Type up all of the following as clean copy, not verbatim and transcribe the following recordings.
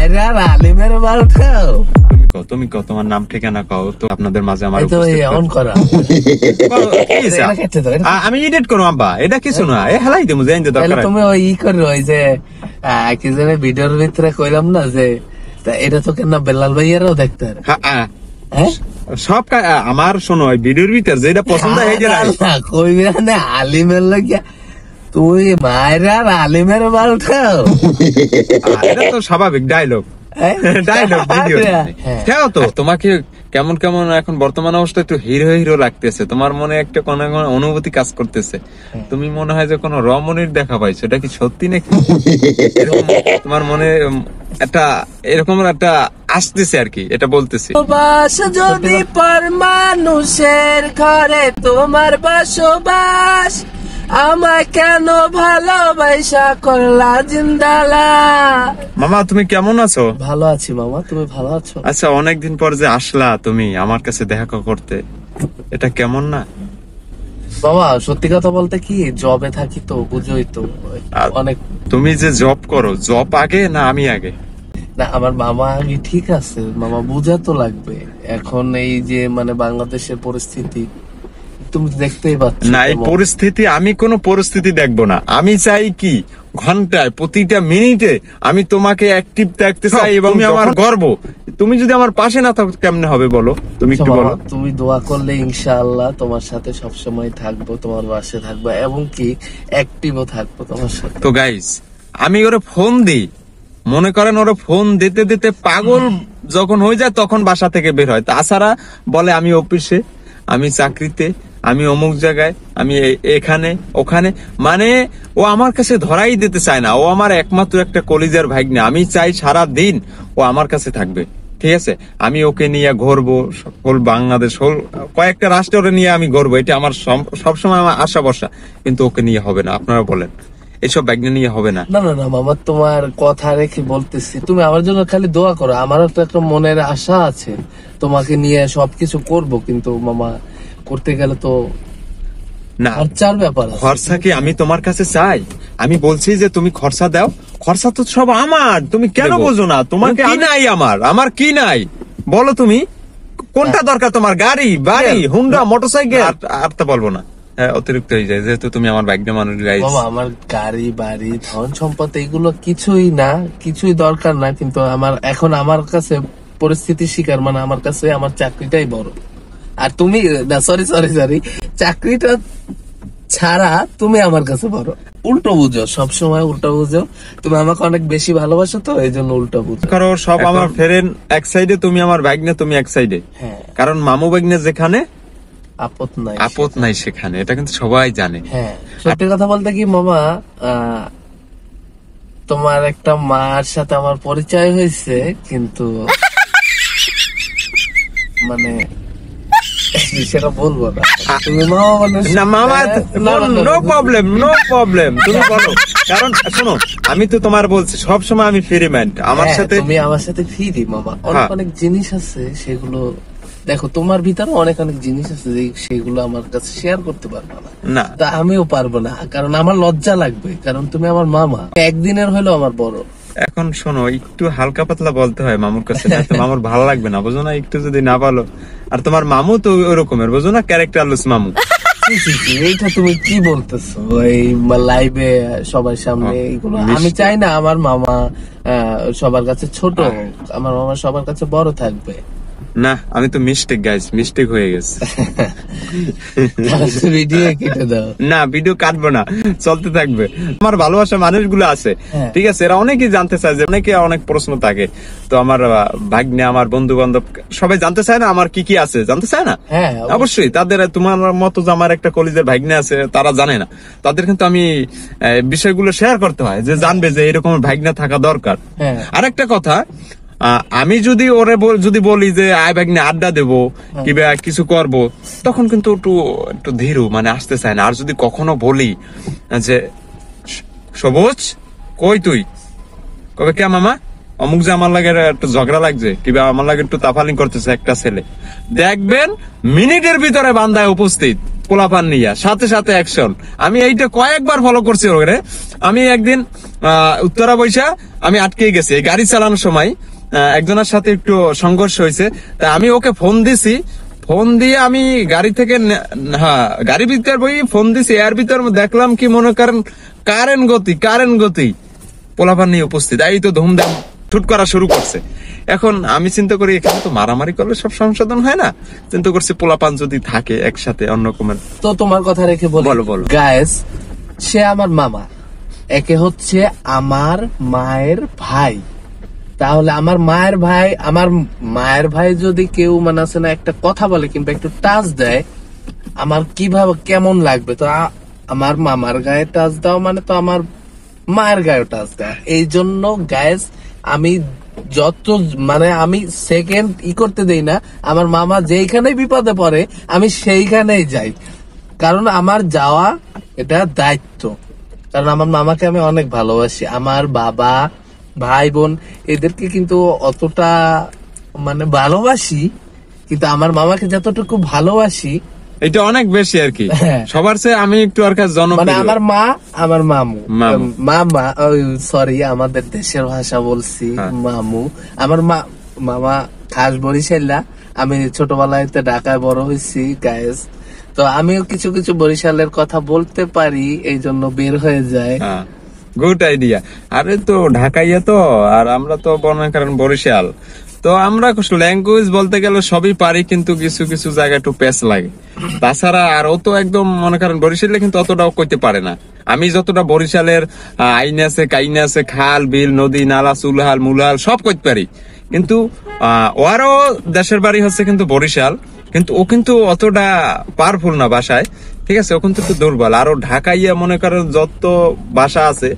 মায়েরা আলিমের মাল খাও। তুমি কও তোমার নাম ঠিকানা কও তো আপনাদের মাঝে আমার অন করা আমি এডিট করো আব্বা, এটা কিছু না, হেলাই দেবো জানি দরকার। তুমি ওই করো ওই যে কি জানে ভিডিওর ভিতরে কইলাম না যে এটা তো কেন বেলাল ভাইয়ারাও দেখতে সব আমার শোনো ভিডিওর ভিতর যেটা পছন্দ হয়ে যায় কইবি না আলিমের লাগিয়া তুই মায়েরা আলিমের মাল খাও, এটা তো স্বাভাবিক ডায়লগ তো। তোমাকে কেমন কেমন এখন বর্তমান অবস্থায় একটু হিরো হিরো লাগতেছে, তোমার মনে একটা কোন অনুভূতি কাজ করতেছে, তুমি মনে হয় যে কোনো রমণীর দেখা পাইছো, এটা কি সত্যি নাকি? তোমার মনে একটা এরকম একটা আসতেছে আর কি, এটা বলতেছি। যদি পর মানুষের ঘরে তোমার বসবাস, আমায় কেন ভালোবাসা করলা জিন্দালা। মামা তুমি কেমন আছো? ভালো আছি মামা, তুমি ভালো আছো? আচ্ছা অনেকদিন পর যে আসলা তুমি আমার কাছে দেখা করতে, এটা কেমন না? বাবা সত্যি কথা বলতে কি জবে থাকি তো বুঝোই তো অনেক। তুমি যে জব করো, জব আগে না আমি আগে? না আমার মামা আগে, ঠিক আছে মামা বুঝা তো লাগবে। এখন এই যে মানে বাংলাদেশের পরিস্থিতি তুমি দেখতেই পাচ্ছ না, এই পরিস্থিতি আমি কোনো পরিস্থিতি দেখবো না, আমি চাই কি ঘন্টায় প্রতিটা মিনিটে আমি তোমাকে অ্যাক্টিভ দেখতে চাই এবং আমার গর্ব। তুমি যদি আমার পাশে না থাকো কেমনে হবে বলো, তুমি একটু বলো। তুমি দোয়া করলে ইনশাআল্লাহ তোমার সাথে সবসময় থাকবো, তোমার পাশে থাকবো এবং কি অ্যাক্টিভও থাকবো তোমার সাথে। তো গাইস আমি ওরে ফোন দিই, মনে করেন ওরে ফোন দিতে দিতে পাগল যখন হয়ে যায় তখন বাসা থেকে বের হয়, তাছাড়া বলে আমি অফিসে, আমি চাকরিতে, আমি অমুক জায়গায়, আমি এখানে ওখানে, মানে ও আমার কাছে ধরাই দিতে চায় না। ও আমার একমাত্র একটা কলিজার ভাগ্নে, আমি চাই সারা দিন ও আমার কাছে থাকবে, ঠিক আছে? আমি ওকে নিয়ে ঘুরবো সকল বাংলাদেশ, কয়েকটা রাষ্ট্রে নিয়ে আমি ঘুরবো, এটা আমার সবসময় আমার আশা ভরসা, কিন্তু ওকে নিয়ে হবে না। আপনারা বলেন এসব ভাগ্নে নিয়ে হবে না? না না না মামা, তোমার কথা রেখে বলতেছি, তুমি আমার জন্য খালি দোয়া করো। আমারও তো একটা মনের আশা আছে তোমাকে নিয়ে সবকিছু করব, কিন্তু মামা করতে গেলে তো না খরচার ব্যাপার। খরচা কি আমি তোমার কাছে চাই? আমি বলছি যে তুমি খরচা দাও, খরচা তো সব আমার, তুমি কেন বোঝো না? তোমার কি নাই? আমার কি নাই বলো, তুমি কোনটা দরকার তোমার? গাড়ি বাড়ি হুন্ডা মোটরসাইকেল, আর তো বলবো না, হ্যাঁ অতিরিক্ত হয়ে যায় যেহেতু তুমি আমার ভাগ্নে মানুষ। আমার গাড়ি বাড়ি ধন সম্পদ এগুলো কিছুই না, কিছুই দরকার না, কিন্তু এখন আমার কাছে পরিস্থিতি শিকার, মানে আমার কাছে আমার চাকরিটাই বড়। আর তুমি সরি চাকরিটা ছাড়া তুমি আমার কাছে বড়। উল্টো বুঝো, সবসময় উল্টো বুঝো। তুমি আমাকে অনেক বেশি ভালোবাসো তো এই জন্য উল্টো বুঝো। কারণ সব আমার ফ্রেন্ড এক সাইডে, তুমি আমার ভাগ্নে তুমি এক সাইডে। কারণ মামু ভাগ্নে যেখানে আপদ নাই সেখানে, এটা কিন্তু সবাই জানে। হ্যাঁ সত্যি কথা বলতে কি মামা, তোমার একটা মার সাথে আমার পরিচয় হয়েছে, কিন্তু মানে সেটা বলবো না। তুমি মামা নো প্রবলেম তুমি বলো। কারণ শোনো আমি তো তোমার বলছি সবসময় আমি ফ্রি মাইন্ড, আমার সাথে তুমি আমার সাথে ফ্রি মামা। অনেক জিনিস আছে সেগুলো দেখো, তোমার ভিতরে অনেক জিনিস আছে সেগুলো আমার কাছে শেয়ার করতে পারবো না, তা আমিও পারবো না, কারণ আমার লজ্জা লাগবে, কারণ তুমি আমার মামা, একদিনের হলো আমার বড়। এখন শোনো একটু হালকা পাতলা বলতে হয় মামুর কাছে, মামুর ভালো লাগবে না, বুঝো না? একটু যদি না বলো, আর তোমার মামু তো ওই রকমের, বুঝো না, ক্যারেক্টারলেস মামু। এইটা তুমি কি বলতেছো এই লাইভে সবার সামনে? এগুলো আমি চাই না আমার মামা সবার কাছে ছোট, আমার মামা সবার কাছে বড় থাকবে। না আমি তো মিস্টেক হয়ে গেছে। ভিডিও কেটে দাও। না ভিডিও কাটবো না, চলতে থাকবে। আমার ভালোবাসা মানুষগুলো আছে, ঠিক আছে, এরা অনেকেই জানতে চায়, যে অনেকে অনেক প্রশ্ন থাকে, তো আমার ভাগ্নে আমার বন্ধু বান্ধব সবাই জানতে চায় না আমার কি কি আছে, জানতে চায় না? অবশ্যই তাদের, তোমার মতো যে আমার একটা কলেজের ভাগ্নে আছে তারা জানে না, তাদের কিন্তু আমি বিষয়গুলো শেয়ার করতে হয়, যে জানবে যে এরকম ভাগ্নে থাকা দরকার। আরেকটা কথা, আমি যদি ওরে যদি বলি যে আয় ভাগ্নে আড্ডা দেবো কিংবা কিছু করব, তখন কিন্তু একটু ধীরু মানে আসতে চায় না। আর যদি কখনো বলি যে সবুজ কই তুই, কবে কে মামা অমুক যে আমার লাগে একটু ঝগড়া লাগছে কিংবা আমার লাগে একটু তাফালিং করতেছে একটা ছেলে, দেখবেন মিনিটের ভিতরে বান্দায় উপস্থিত। পোলাপান নিয়া সাথে সাথে অ্যাকশন। আমি এইটা কয়েকবার ফলো করছি ওরে। আমি একদিন উত্তরা বৈশা আমি আটকে গেছি এই গাড়ি চালানোর সময়, একজনের সাথে একটু সংঘর্ষ হয়েছে। তা আমি ওকে ফোন দিছি, ফোন দিয়ে আমি গাড়ি থেকে গাড়ির ভিতর বই ফোন দিছি, এর ভিতর দেখলাম কি মনে করেন কারেন্ট গতি পোলাপান নিয়ে উপস্থিত। এই তো ধুমধাম ঠুট করা শুরু করছে। এখন আমি চিন্তা করি এখানে তো মারামারি করলে সব সংশোধন হয় না, চিন্তা করছি পোলাপান যদি থাকে একসাথে অন্যরকমের। তো তোমার কথা রেখে বলো। গাইস, সে আমার মামা, একে হচ্ছে আমার মায়ের ভাই। তাহলে আমার মায়ের ভাই যদি কেউ মানে আছে না একটা কথা বলে কিংবা একটু টাচ দেয়, আমার কিভাবে কেমন লাগবে? তো আমার মামার গায়ে টাচ দাও মানে তো আমার মায়ের গায়ে টাচ দেয়। এই জন্য গাইস আমি আমি সেকেন্ড করতে দেই না। আমার মামা যেইখানে বিপদে পড়ে আমি সেইখানেই যাই, কারণ আমার যাওয়া এটা দায়িত্ব। কারণ আমার মামাকে আমি অনেক ভালোবাসি। আমার বাবা, ভাই বোন এদেরকে কিন্তু অতটা মানে ভালোবাসি, কিন্তু আমার মামাকে যতটুকু ভালোবাসি এটা অনেক বেশি আর কি। হ্যাঁ। সবার চেয়ে আমি একটু আর কাছে মানে জনপ্রিয়। আমার মা, আমার মামা সরি আমাদের দেশের ভাষা বলছি, মামু। আমার মামা খাস বরিশাল্লা। আমি ছোটবেলায় ঢাকায় বড় হয়েছি গাইস, তো আমিও কিছু কিছু বরিশালের কথা বলতে পারি, এই জন্য বের হয়ে যায়। Good idea. আরে তো ঢাকাইয়া তো, আর আমরা তো মনে করেন বরিশাল, তো আমরা ল্যাঙ্গুয়েজ বলতে গেলে সবই পারি, কিন্তু কিছু কিছু জায়গায় একটু পেস লাগে। তাছাড়া আর ও তো একদম মনে করেন বরিশালে কিন্তু অতটাও কইতে পারে না। আমি যতটা বরিশালের আইন আছে, কাইন আছে, খাল বিল নদী নালা চুলহাল মুলহাল সব কইতে পারি, কিন্তু ওরও দেশের বাড়ি হচ্ছে কিন্তু বরিশাল, কিন্তু ও কিন্তু অতটা পাওয়ারফুল না ভাষায়, ঠিক আছে? ও কিন্তু একটু দুর্বল। আর ও ঢাকাইয়া মনে করেন যত ভাষা আছে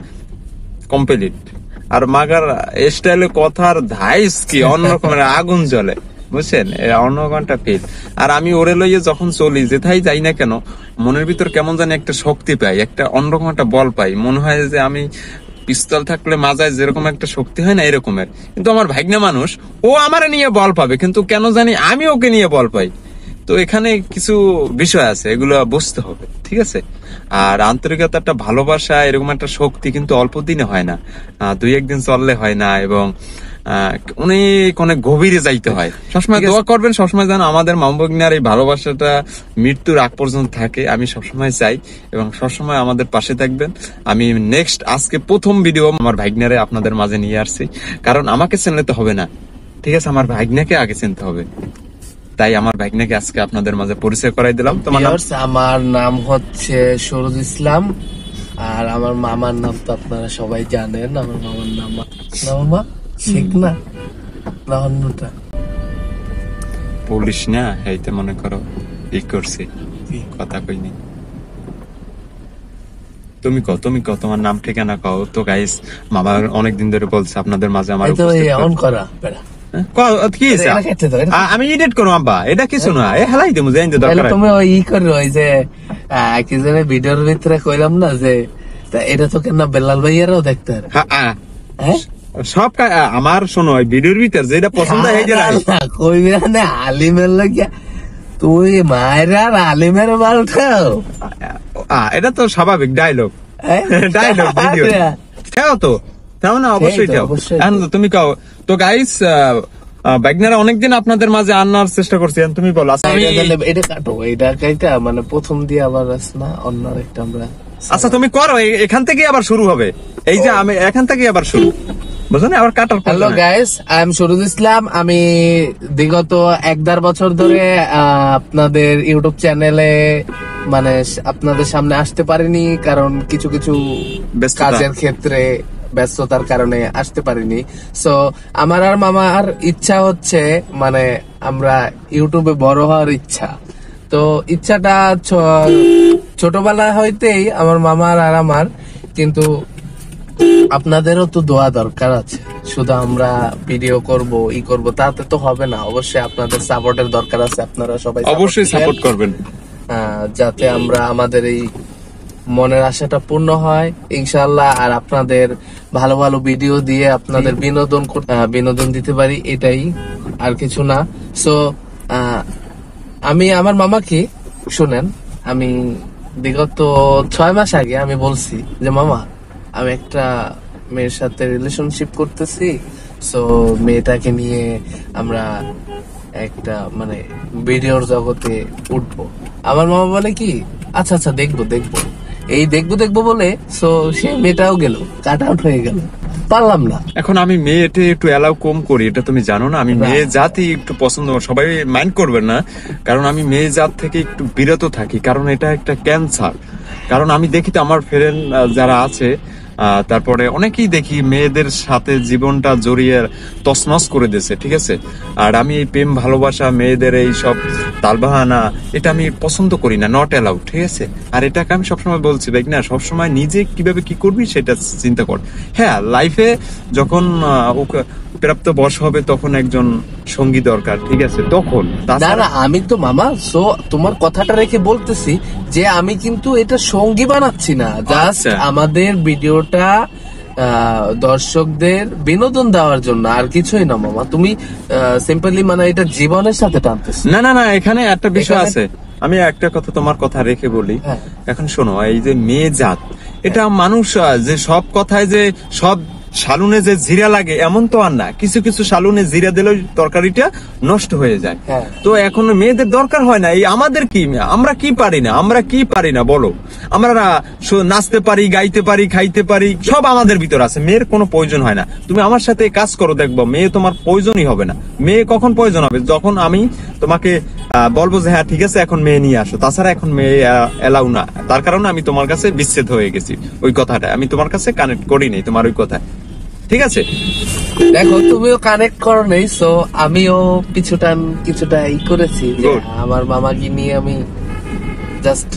কমপ্লিট। আর মাগার স্টাইলে কথার ধাইস কি অন্যরকমের আগুন জ্বলে, বুঝছেন? অন্যরকমটা ফিল। আর আমি ওরে লইয়ে যখন চলি, যেথাই যাই না কেন, মনের ভিতর কেমন জানি একটা শক্তি পাই, একটা অন্যরকম একটা বল পাই। মনে হয় যে আমি পিস্তল থাকলে মাজায় যেরকম একটা শক্তি হয় না, এরকমের। কিন্তু আমার ভাগ্নে মানুষ, ও আমারে নিয়ে বল পাবে, কিন্তু কেন জানি আমি ওকে নিয়ে বল পাই। তো এখানে কিছু বিষয় আছে, এগুলো বুঝতে হবে, ঠিক আছে? আর আন্তরিকতা, একটা ভালোবাসা, এরকম একটা শক্তি কিন্তু অল্প দিনে হয় না, দুই একদিন চললে হয় না, এবং অনেক অনেক গভীরে যাইতে হয়। সবসময় দোয়া করবেন, সবসময় যেন আমাদের মামবগ্নার এই ভালোবাসাটা মৃত্যুর আগ পর্যন্ত থাকে, আমি সবসময় চাই, এবং সবসময় আমাদের পাশে থাকবেন। আমি নেক্সট আজকে প্রথম ভিডিও আমার ভাগ্নারে আপনাদের মাঝে নিয়ে আসছি, কারণ আমাকে চিনলে তো হবে না, ঠিক আছে? আমার ভাগ্নাকে আগে চিনতে হবে। তাই আমার ভাগ্নাকে আজকে আপনাদের মাঝে পরিচয় করাই দিলাম। আমার নাম হচ্ছে সরুজ ইসলাম, আর আমার মামার নাম তো আপনারা সবাই জানেন। আমার মামার নাম মামা শেখ না অন্যটা পুলিশ না, এইতে মনে করো ই করছি, কথা কইনি। তুমি কও তোমার নাম ঠিকানা কও তো। গাইস, মামা অনেকদিন ধরে বলছে আপনাদের মাঝে আমার অন করা বেড়া আমি এডিট করবো আব্বা, এটা কিছু না, হেলাই দেবো। তুমি ওই করো, ওই যে কি জানে ভিডিওর ভিতরে কইলাম না যে এটা তো কেন বেলাল ভাইয়ারাও দেখতে সব আমার। শোনো, ভিডিওর ভিতর যেটা পছন্দ হয়ে যায় কইবে না আলিমের লাগিয়া তুই মায়ের আর আলিমের মালটাও, এটা তো স্বাভাবিক ডায়লগ ভিডিও খেও তো, তাও না? অবশ্যই খেও। তুমি কাও তো। গাইস, ব্যাগনারা অনেকদিন আপনাদের মাঝে আনার চেষ্টা করছি, তুমি বলো। এটা কাটো, এটা কাইটা মানে প্রথম দিয়ে আবার না অন্য একটা আমরা। আচ্ছা তুমি করো, এখান থেকে আবার শুরু হবে। এই যে আমি এখান থেকে আবার শুরু, বুঝলেন? আবার কাটার। হ্যালো গাইস, আই এম সরুজ ইসলাম। আমি বিগত 1-1.5 বছর ধরে আপনাদের ইউটিউব চ্যানেলে মানে আপনাদের সামনে আসতে পারিনি, কারণ কিছু কিছু কাজের ক্ষেত্রে ব্যস্ততার কারণে আসতে পারিনি। সো আমার আর মামার ইচ্ছা হচ্ছে মানে আমরা ইউটিউবে বড় হওয়ার ইচ্ছা। তো ইচ্ছাটা ছোটবেলা হইতেই আমার মামার আর আমার, কিন্তু আপনাদেরও তো দোয়া দরকার আছে। শুধু আমরা ভিডিও করব তাতে তো হবে না, অবশ্যই আপনাদের সাপোর্টের দরকার আছে। আপনারা সবাই অবশ্যই সাপোর্ট করবেন, যাতে আমরা আমাদের এই মনের আশাটা পূর্ণ হয় ইনশাআল্লাহ, আর আপনাদের ভালো ভালো ভিডিও দিয়ে আপনাদের বিনোদন দিতে পারি, এটাই, আর কিছু না। সো আমি আমার মামাকে শুনেন, আমি বিগত 6 মাস আগে আমি বলছি যে মামা আমি একটা মেয়ের সাথে রিলেশনশিপ করতেছি, সো মেয়েটাকে নিয়ে আমরা একটা মানে ভিডিওর জগতে উঠবো। আমার মামা বলে কি আচ্ছা আচ্ছা দেখবো দেখবো, এই দেখবো বলে সো সে মেয়েটাও গেল, কাট আউট হয়ে গেল, পারলাম না। এখন আমি মেয়েটে একটু অ্যালাউ কম করি, এটা তুমি জানো না। আমি মেয়ে জাতি একটু পছন্দ, সবাই মাইন্ড করবেন না, কারণ আমি মেয়ে জাত থেকে একটু বিরত থাকি, কারণ এটা একটা ক্যান্সার। কারণ আমি দেখি তো আমার ফ্রেন্ড যারা আছে, তারপরে অনেকেই দেখি মেয়েদের সাথে জীবনটা জড়িয়ে তছনছ করে দিয়েছে, ঠিক আছে। আর আমি এই প্রেম ভালোবাসা, মেয়েদের এই সব তালবাহানা, এটা আমি পছন্দ করি না, নট অ্যালাউড, ঠিক আছে। আর এটাকে আমি সবসময় বলছি ভাই না, সবসময় নিজে কিভাবে কি করবি সেটা চিন্তা কর। হ্যাঁ, লাইফে যখন প্রাপ্ত বয়স হবে তখন একজন সঙ্গী দরকার, ঠিক আছে, তখন। না না, আমি তো মামা সো তোমার কথাটা রেখে বলতেছি যে আমি কিন্তু এটা সঙ্গী বানাচ্ছি না, জাস্ট আমাদের ভিডিওটা দর্শকদের বিনোদন দেওয়ার জন্য, আর কিছুই না মামা। তুমি সিম্পলি মানে এটা জীবনের সাথে টানতেছ। না না না, এখানে একটা বিষয় আছে, আমি একটা কথা তোমার কথা রেখে বলি। এখন শোনো, এই যে মেয়ে জাত, এটা মানুষ যে সব কথায় যে সব সালুনে যে জিরা লাগে এমন তো আর না, কিছু কিছু সালুনে জিরা দিলে তরকারিটা নষ্ট হয়ে যায়। তো এখন মেয়েদের দরকার হয় না। এই আমাদের কি, আমরা কি পারি না বলো? আমরা নাচতে পারি, গাইতে পারি, খাইতে পারি, সব আমাদের ভিতর আছে। মেয়ের কোনো প্রয়োজন হয় না। তুমি আমার সাথে কাজ করো, দেখবো মেয়ে তোমার প্রয়োজনই হবে না। মেয়ে কখন প্রয়োজন হবে? যখন আমি তোমাকে বলবো যে হ্যাঁ ঠিক আছে এখন মেয়ে নিয়ে আসো। তাছাড়া এখন মেয়ে এলাও না, তার কারণে আমি তোমার কাছে বিচ্ছেদ হয়ে গেছি। ওই কথাটা আমি তোমার কাছে কানেক্ট করিনি, তোমার ওই কথা, ঠিক আছে। দেখো তুমিও কানেক্ট করো নেই, সো আমিও কিছুটা ই করেছি যে আমার মামাকে নিয়ে আমি জাস্ট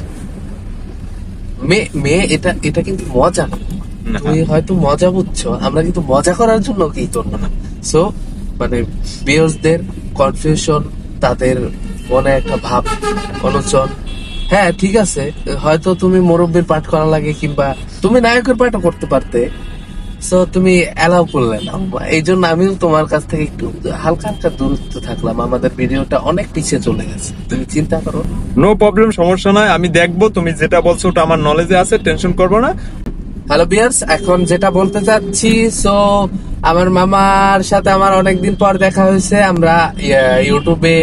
মেয়ে এটা কিন্তু মজা না। তুমি হয়তো মজা বুঝছো, আমরা কিন্তু মজা করার জন্য কি করবো না। সো মানে ভিউয়ার্সদের কনফিউশন, তাদের মনে একটা ভাব অনুচন, হ্যাঁ ঠিক আছে, হয়তো তুমি মুরব্বীর পাঠ করা লাগে কিংবা তুমি নায়কের পাঠও করতে পারতে, সো তুমি অ্যালাউ করলে না। এই জন্য আমিও তোমার কাছ থেকে একটু হালকা দূরত্ব থাকলাম। আমাদের ভিডিওটা অনেক পিছিয়ে চলে গেছে, তুমি চিন্তা করো। নো প্রবলেম, সমস্যা নয়, আমি দেখবো। তুমি যেটা বলছো ওটা আমার নলেজে আছে, টেনশন করবো না। হ্যালো ভিউয়ার্স, এখন যেটা বলতে চাচ্ছি, সো আমার মামার সাথে আমার অনেকদিন পর দেখা হয়েছে। আমরা ইউটিউবে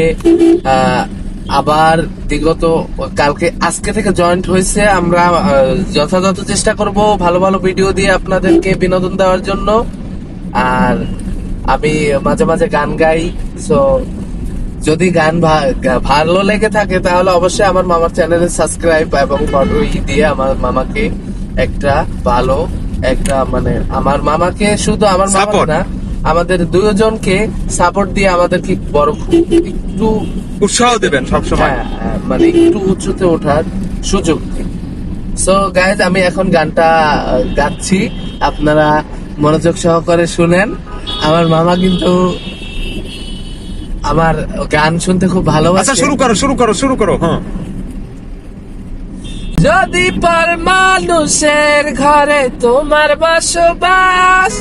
আবার বিগত আজকে থেকে জয়েন্ট হয়েছে। আমরা যথাযথ চেষ্টা করব ভালো ভালো ভিডিও দিয়ে আপনাদেরকে বিনোদন দেওয়ার জন্য। আর আমি মাঝে মাঝে গান গাই, সো যদি গান ভালো লেগে থাকে তাহলে অবশ্যই আমার মামার চ্যানেলে সাবস্ক্রাইব এবং ফলো দিয়ে আমার মামাকে একটা ভালো একটা মানে আমার মামাকে শুধু আমার মামা না, আমাদের দুজনকে সাপোর্ট দিয়ে আমাদেরকে বড় একটু উৎসাহ দেবেন সবসময়, মানে একটু উঁচুতে ওঠার সুযোগ দিন। সো গাইজ, আমি এখন গানটা গাচ্ছি, আপনারা মনোযোগ সহকারে শুনেন। আমার মামা কিন্তু আমার গান শুনতে খুব ভালোবাসে। শুরু করো। হ্যাঁ। যদি পর মানুষের ঘরে তোমার বসবাস,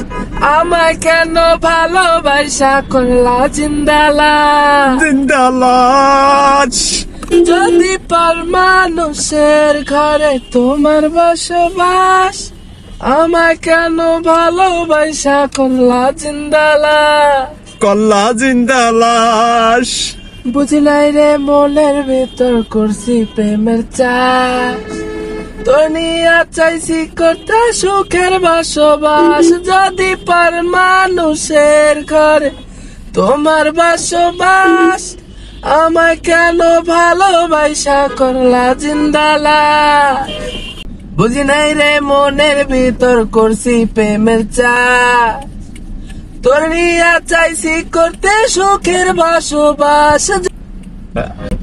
আমায় কেন ভালোবাসা করলা জিন্দালাজ। যদি পর মানুষের ঘরে তোমার বসবাস, আমায় কেন ভালোবাসা করলা জিন্দালাজ। বুঝলাই রে মনের ভেতর করছি প্রেমের চাষ, তোর নিয়ে চাইছি করতে সুখের বসবাস। যদি পার মানুষের ঘরে তোমার বসবাস, আমায় কেন ভালোবাসা করলা জিন্দালাজ। বুঝি নাই রে মনের ভিতর করছি প্রেমের চাষ, তোর নিয়ে চাইছি করতে সুখের বসবাস।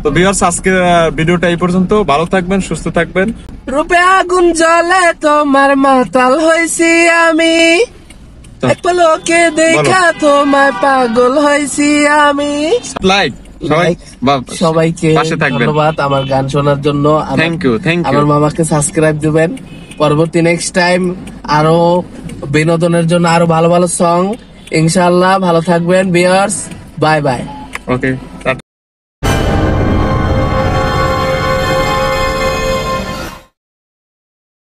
তো ভিউয়ার্স, আজকের ভিডিওটা এই পর্যন্ত। ভালো থাকবেন, সুস্থ থাকবেন। রূপে আগুন জ্বলে তোমার মাতাল হয়েছি আমি, এক পলকে দেখা তোমায় পাগল হয়েছি আমি। সবাইকে ধন্যবাদ আমার গান শোনার জন্য। Thank you. আমার মামাকে সাবস্ক্রাইব দিবেন। পরবর্তী নেক্সট টাইম আরো বিনোদনের জন্য আরো ভালো ভালো সং ইনশাআল্লাহ। ভালো থাকবেন ভিউয়ার্স, বাই বাই। ওকে।